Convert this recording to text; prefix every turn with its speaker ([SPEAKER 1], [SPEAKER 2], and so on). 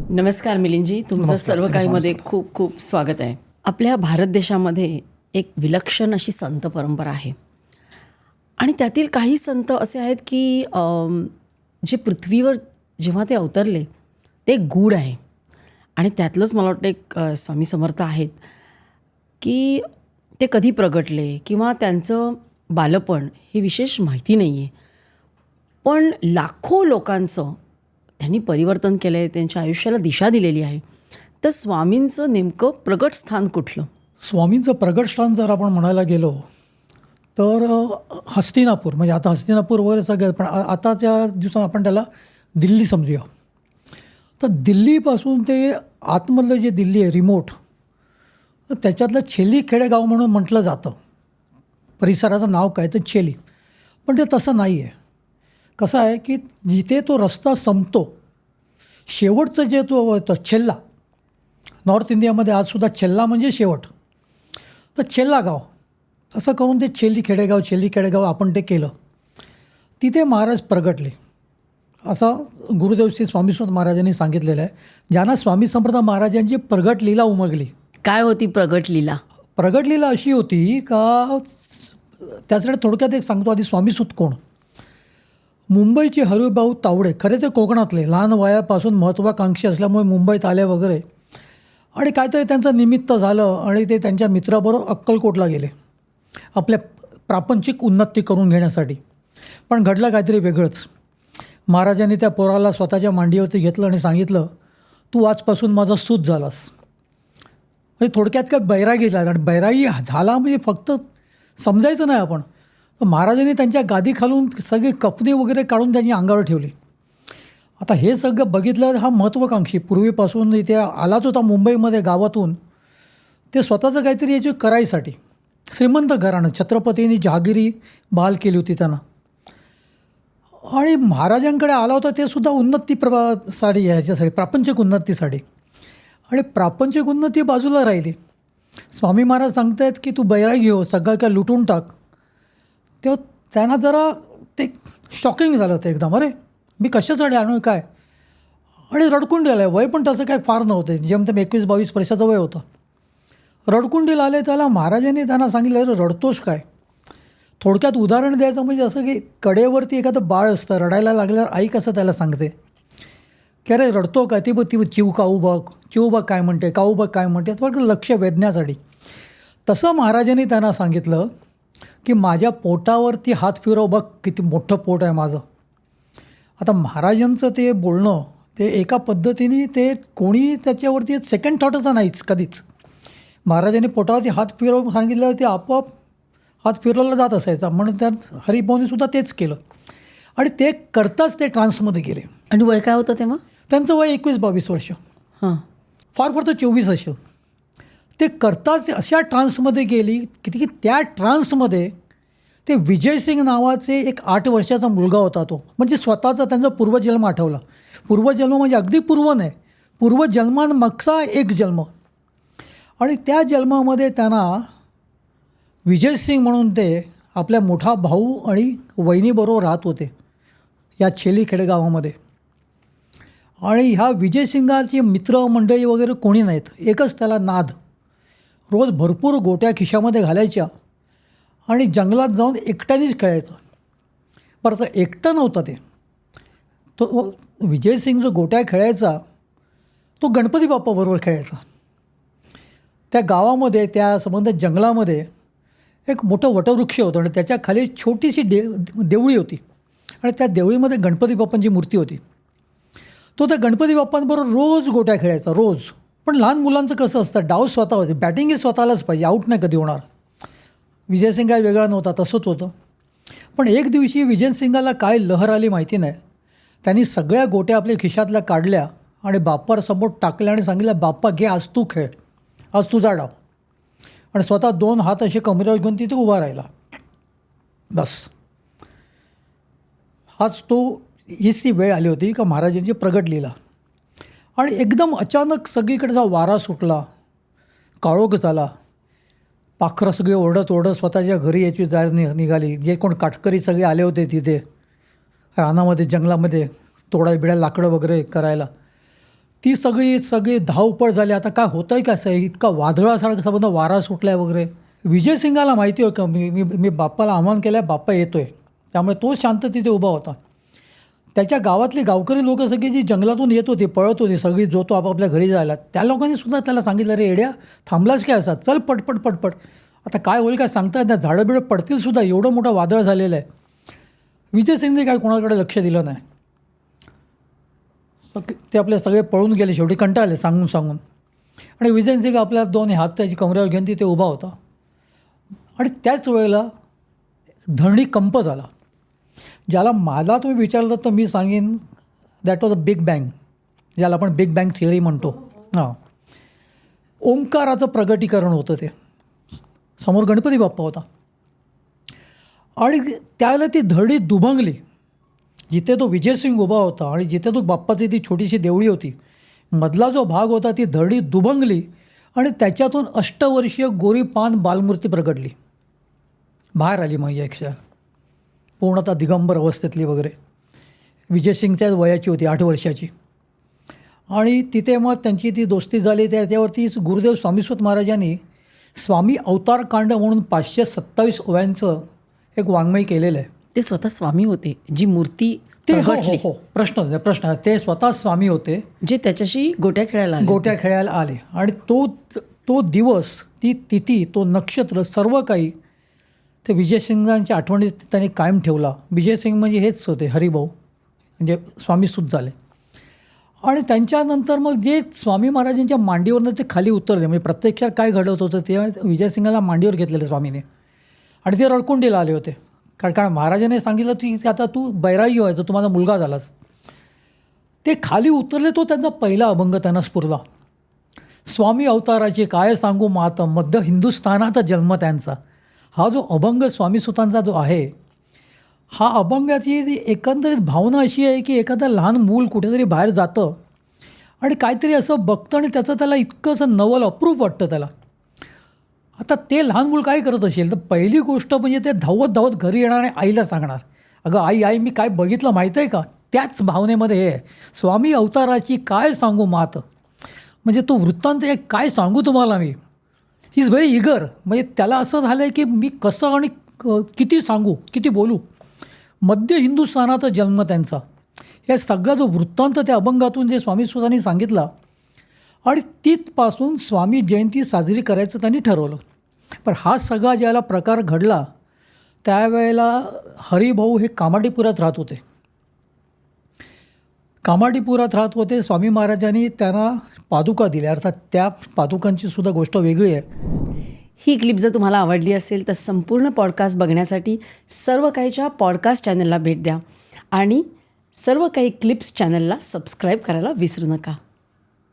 [SPEAKER 1] नमस्कार मिलिंदजी, तुमचं सर्व काहीमध्ये खूप खूप स्वागत आहे. आपल्या भारत देशामध्ये एक विलक्षण अशी संत परंपरा आहे आणि त्यातील काही संत असे आहेत की जे पृथ्वीवर जेव्हा ते अवतरले ते गूढ आहे. आणि त्यातलंच मला वाटतं एक स्वामी समर्थ आहेत की ते कधी प्रगटले किंवा त्यांचं बालपण हे विशेष माहिती नाही आहे, पण लाखो लोकांचं त्यांनी परिवर्तन केलं आहे, त्यांच्या आयुष्याला दिशा दिलेली आहे. तर स्वामींचं नेमकं प्रगट स्थान कुठलं?
[SPEAKER 2] स्वामींचं प्रगट स्थान जर आपण म्हणायला गेलो तर हस्तिनापूर, म्हणजे आता हस्तिनापूर वगैरे सगळं, पण आताच्या दिवसात आपण त्याला दिल्ली समजूया. तर दिल्लीपासून ते आतमधलं जे दिल्ली आहे रिमोट, तर त्याच्यातलं छेली खेडेगाव म्हणून म्हटलं जातं. परिसराचं नाव काय तर छेली, पण ते तसं नाही आहे. कसं आहे की जिथे तो रस्ता संपतो, शेवटचं जे तो छेल्ला, नॉर्थ इंडियामध्ये आजसुद्धा छेल्ला म्हणजे शेवट, तर छेल्ला गाव असं करून ते छेली खेडेगाव आपण ते केलं. तिथे महाराज प्रगटले असं गुरुदेव श्री स्वामी समर्थ महाराजांनी सांगितलेलं आहे. ज्यांना स्वामी समर्थ महाराजांची प्रगट लीला उमगली.
[SPEAKER 1] काय होती प्रगट लीला?
[SPEAKER 2] प्रगट लीला अशी होती का, त्यासाठी थोडक्यात एक सांगतो. आधी स्वामी सुत कोण? मुंबईचे हरिभाऊ तावडे, खरे ते कोकणातले, लहान वयापासून महत्त्वाकांक्षी असल्यामुळे मुंबईत आले वगैरे, आणि काहीतरी त्यांचं निमित्त झालं आणि ते त्यांच्या मित्राबरोबर अक्कलकोटला गेले आपल्या प्रापंचिक उन्नती करून घेण्यासाठी. पण घडलं काहीतरी वेगळंच. महाराजांनी त्या पोराला स्वतःच्या मांडीवरती घेतलं आणि सांगितलं, तू आजपासून माझा सूत झालास. म्हणजे थोडक्यात काय बैरागी झाला. आणि बैरागी झाला म्हणजे फक्त समजायचं नाही आपण. तर महाराजांनी त्यांच्या गादी खालून सगळी कपडे वगैरे काढून त्यांनी अंगावर ठेवली. आता हे सगळं बघितलं, हा महत्त्वाकांक्षी पूर्वीपासून इथे आलाच होता मुंबईमध्ये गावातून, ते स्वतःचं काहीतरी याची करायसाठी. श्रीमंत घराणं, छत्रपतींनी जहागिरी बहाल केली होती त्यांना, आणि महाराजांकडे आला होता ते सुद्धा साठी, ह्याच्यासाठी प्रापंचिक उन्नतीसाठी. आणि प्रापंचिक उन्नती बाजूला राहिली. स्वामी महाराज सांगत आहेत की तू बैरागी हो, सगळं काय लुटून टाक. तेव्हा त्यांना जरा ते शॉकिंग झालं होतं एकदम. अरे मी कशासाठी आणू काय? आणि रडकुंडी आलं. वय पण तसं काय फार नव्हतं, जेमतेम 21-22 वर्षाचं वय होतं. रडकुंडीला आले. त्याला महाराजांनी त्यांना सांगितलं, अरे रडतोस काय? थोडक्यात उदाहरण द्यायचं म्हणजे असं की कडेवरती एखादं बाळ असतं, रडायला लागल्यावर आई कसं त्याला सांगते की अरे रडतो काय? ती चिव बघ काय म्हणते, काऊ बघ काय म्हणते, फक्त लक्ष वेधण्यासाठी. तसं महाराजांनी त्यांना सांगितलं की माझ्या पोटावरती हात फिरव, बघ किती मोठं पोट आहे माझं. आता महाराजांचं ते बोलणं ते एका पद्धतीने ते कोणी त्याच्यावरती सेकंड थॉटचं नाहीच कधीच. महाराजांनी पोटावरती हात फिरव सांगितल्यावर ते आपोआप हात फिरवला जात असायचा. म्हणून त्यात हरिभाऊनीसुद्धा तेच केलं आणि ते करताच ते ट्रान्समध्ये गेले.
[SPEAKER 1] आणि वय काय होतं तेव्हा? त्यांचं
[SPEAKER 2] वय 21-22 वर्ष,
[SPEAKER 1] हां,
[SPEAKER 2] फार तर 24 असेल. ते करताच अशा ट्रान्समध्ये गेली की त्या ट्रान्समध्ये ते विजयसिंग नावाचे एक 8 वर्षाचा मुलगा होता. तो म्हणजे स्वतःचा त्यांचा पूर्वजन्म आठवला. पूर्वजन्म म्हणजे अगदी पूर्व नाही, पूर्वजन्मांमागचा एक जन्म. आणि त्या जन्मामध्ये त्यांना विजयसिंग म्हणून ते आपल्या मोठा भाऊ आणि वहिनीबरोबर राहत होते या छेली खेडेगावामध्ये. आणि ह्या विजयसिंगाची मित्रमंडळी वगैरे कोणी नाहीत. एकच त्याला नाद, रोज भरपूर गोट्या खिशामध्ये घालायच्या आणि जंगलात जाऊन एकट्यानेच खेळायचं. बरं, तर एकटं नव्हता ते. तो विजयसिंग जो गोट्या खेळायचा तो गणपती बाप्पाबरोबर खेळायचा. त्या गावामध्ये, त्या संबंधित जंगलामध्ये एक मोठं वटवृक्ष होतं आणि त्याच्या खाली छोटीशी देवळी होती आणि त्या देवळीमध्ये गणपती बाप्पांची मूर्ती होती. तो त्या गणपती बाप्पांबरोबर रोज गोट्या खेळायचा, रोज. पण लहान मुलांचं कसं असतं, डाव स्वतः होते, बॅटिंग ही स्वतःलाच पाहिजे, आऊट नाही कधी होणार. विजयसिंग काय वेगळा नव्हता, तसंच होतं. पण एक दिवशी विजयसिंगाला काय लहर आली माहिती नाही. त्यांनी सगळ्या गोट्या आपल्या खिशातल्या काढल्या आणि बाप्पासमोर टाकल्या आणि सांगितलं, बाप्पा घे, आज तू खेळ, आज तुझा डाव. आणि स्वतः 2 हात असे कमरेवर घेऊन तिथे उभा राहिला. बस, हीच ती वेळ आली होती का महाराजांची प्रगट लीला. आणि एकदम अचानक सगळीकडचा वारा सुटला, काळोख झाला. पाखरं सगळे ओरडत स्वतःच्या घरी याची जाहीर निघाली. जे कोण काटकरी सगळे आले होते तिथे रानामध्ये, जंगलामध्ये तोडाय बिड्या लाकडं वगैरे करायला, ती सगळी धावपळ झाली. आता काय होतं आहे कसं आहे, इतका वादळासारखं संबंध वारा सुटला आहे वगैरे. विजय सिंगाला माहिती होतं मी बाप्पाला आव्हान केलं आहे, बाप्पा येतो आहे. त्यामुळे तो शांत तिथे उभा होता. त्याच्या गावातली गावकरी लोक सगळी जी जंगलातून येत होती, पळत होती सगळी, जो तो आपापल्या घरी जायला, त्या लोकांनी सुद्धा त्याला सांगितलं, रे येड्या थांबलाच काय असा, चल पटपट पटपट. आता काय होईल काय सांगता येत नाही, झाडं बिडं पडतील सुद्धा, एवढं मोठं वादळ झालेलं आहे. विजय सिंगने काय कोणाकडे लक्ष दिलं नाही. ते आपले सगळे पळून गेले, शेवटी कंटाळले सांगून. आणि विजय सिंग आपल्या 2 हात त्याची कमरेवर घेऊन तिथे उभा होता. आणि त्याच वेळेला धरणी कंप झाला, ज्याला मला तुम्ही विचारलं तर मी सांगेन that was a big bang, ज्याला आपण बिग बँग थिअरी म्हणतो. हां, ओंकाराचं प्रगटीकरण होतं ते. समोर गणपती बाप्पा होता आणि त्यावेळेला ती धरणी दुभंगली. जिथे तो विजय सिंग उभा होता आणि जिथे तो बाप्पाची ती छोटीशी देवळी होती, मधला जो भाग होता ती धरणी दुभंगली आणि त्याच्यातून अष्टवर्षीय गोरी पान बालमूर्ती प्रगटली, बाहेर आली. मग एकशा पूर्णतः दिगंबर अवस्थेतली वगैरे. विजय सिंगच्या वयाची होती, 8 वर्षाची. आणि तिथे मग त्यांची ती दोस्ती झाली. त्याच्यावरती गुरुदेव स्वामीसुत महाराजांनी स्वामी अवतारकांड म्हणून 527 ओव्यांचं एक वाङ्मय केलेलं आहे.
[SPEAKER 1] ते स्वतः स्वामी होते, जी मूर्ती
[SPEAKER 2] ते
[SPEAKER 1] प्रगटली.
[SPEAKER 2] हो प्रश्न ते स्वतः स्वामी होते,
[SPEAKER 1] जे त्याच्याशी गोट्या खेळायला
[SPEAKER 2] आले. आणि तो दिवस, ती तिथी, तो नक्षत्र, सर्व काही ते विजय सिंगांच्या आठवणीत त्यांनी कायम ठेवला. विजय सिंग म्हणजे हेच होते, हरिभाऊ, म्हणजे स्वामीसुत झाले. आणि त्यांच्यानंतर मग जे स्वामी महाराजांच्या मांडीवरनं ते खाली उतरले, म्हणजे प्रत्यक्षात काय घडत होतं ते विजय सिंगाला मांडीवर घेतलेलं स्वामीने. आणि ते रडकुंडीला आले होते, कारण महाराजांनी सांगितलं की आता तू बैरागी व्हायचं, तू माझा मुलगा झालास. ते खाली उतरले, तो त्यांचा पहिला अभंग त्यांना स्फुरला. स्वामी अवताराची काय सांगू मात, मध्य हिंदुस्थानात जन्म त्यांचा. हा जो अभंग स्वामीसुतांचा जो आहे, हा अभंगाची एकंदरीत भावना अशी आहे की एखादं लहान मूल कुठेतरी बाहेर जातं आणि काहीतरी असं बघतं आणि त्याला इतकं असं नवल अप्रूप वाटतं त्याला. आता ते लहान मूल काय करत असेल तर पहिली गोष्ट म्हणजे ते धावत धावत घरी येणार आणि आईला सांगणार, अगं आई मी काय बघितलं माहीत आहे का. त्याच भावनेमध्ये हे स्वामी अवताराची काय सांगू मात, म्हणजे तो वृत्तांत एक काय सांगू तुम्हाला मी. He is very eager. म्हणजे त्याला असं झालं आहे की मी कसं आणि किती सांगू, किती बोलू. मध्य हिंदुस्थानात जन्म त्यांचा, हे सगळा जो वृत्तांत त्या अभंगातून जे स्वामीसुतांनी सांगितला आणि तिथपासून स्वामी जयंती साजरी करायचं त्यांनी ठरवलं. पण हा सगळा ज्याला प्रकार घडला त्यावेळेला हरिभाऊ हे कामाडीपुरात राहत होते. स्वामी महाराजांनी त्यांना पादुका दिल्या, अर्थात त्या पादुकांची सुद्धा गोष्ट वेगळी आहे.
[SPEAKER 1] ही क्लिप जर तुम्हाला आवडली असेल तर संपूर्ण पॉडकास्ट बघण्यासाठी सर्व काहीच्या पॉडकास्ट चॅनलला भेट द्या आणि सर्व काही क्लिप्स चॅनलला सबस्क्राईब करायला विसरू नका.